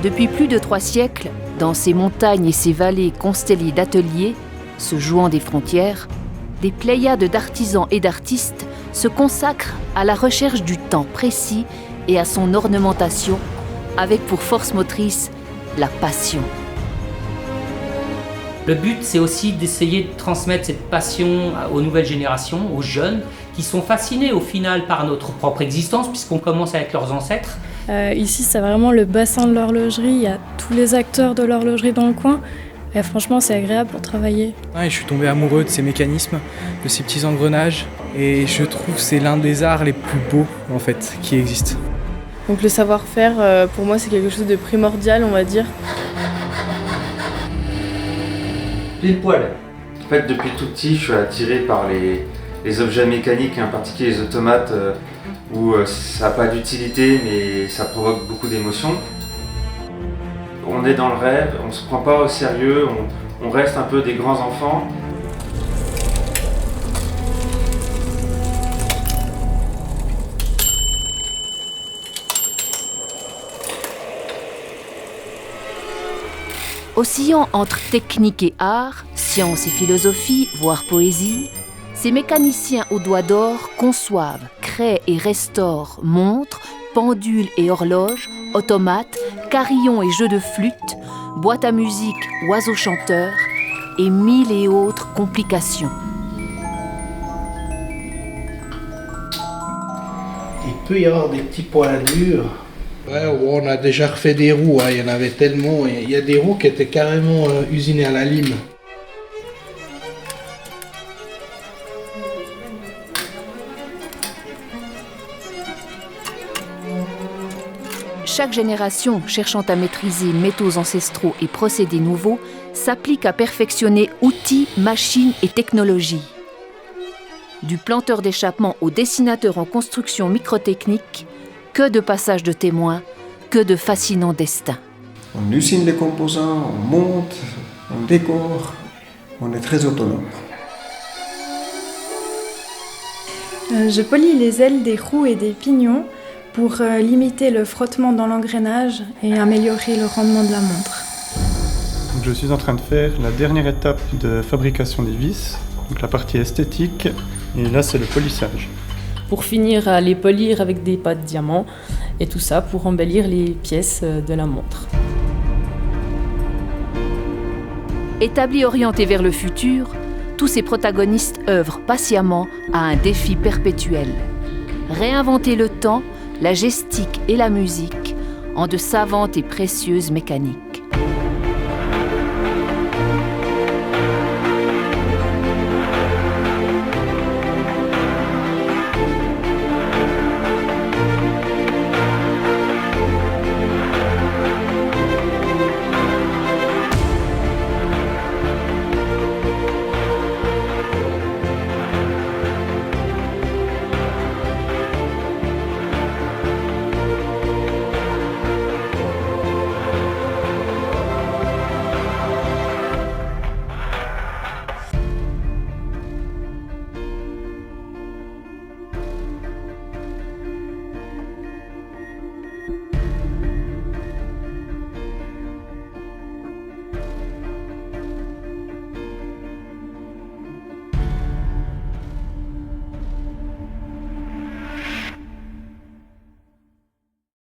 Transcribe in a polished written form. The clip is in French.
Depuis plus de 3 siècles, dans ces montagnes et ces vallées constellées d'ateliers, se jouant des frontières, des pléiades d'artisans et d'artistes se consacrent à la recherche du temps précis et à son ornementation, avec pour force motrice la passion. Le but, c'est aussi d'essayer de transmettre cette passion aux nouvelles générations, aux jeunes, qui sont fascinés au final par notre propre existence, puisqu'on commence avec leurs ancêtres. Ici, c'est vraiment le bassin de l'horlogerie. Il y a tous les acteurs de l'horlogerie dans le coin. Et franchement, c'est agréable pour travailler. Je suis tombé amoureux de ces mécanismes, de ces petits engrenages. Et je trouve que c'est l'un des arts les plus beaux, en fait, qui existent. Donc le savoir-faire, pour moi, c'est quelque chose de primordial, on va dire. Pile poil. En fait, depuis tout petit, je suis attiré par les objets mécaniques, et en particulier les automates, où ça n'a pas d'utilité, mais ça provoque beaucoup d'émotions. On est dans le rêve, on ne se prend pas au sérieux, on reste un peu des grands enfants. Oscillant entre technique et art, science et philosophie, voire poésie, ces mécaniciens aux doigts d'or conçoivent, créent et restaurent montres, pendules et horloges, automates, carillons et jeux de flûte, boîtes à musique, oiseaux chanteurs et 1000 et autres complications. Il peut y avoir des petits points-durs. On a déjà refait des roues, il y en avait tellement. Il y a des roues qui étaient carrément usinées à la lime. Chaque génération, cherchant à maîtriser métaux ancestraux et procédés nouveaux, s'applique à perfectionner outils, machines et technologies. Du planteur d'échappement au dessinateur en construction microtechnique, que de passages de témoins, que de fascinants destins. On usine les composants, on monte, on décore, on est très autonome. Je polis les ailes des roues et des pignons pour limiter le frottement dans l'engrenage et améliorer le rendement de la montre. Je suis en train de faire la dernière étape de fabrication des vis, donc la partie esthétique, et là c'est le polissage. Pour finir à les polir avec des pâtes diamants et tout ça pour embellir les pièces de la montre. Établis orientés vers le futur, tous ces protagonistes œuvrent patiemment à un défi perpétuel. Réinventer le temps, la gestique et la musique en de savantes et précieuses mécaniques.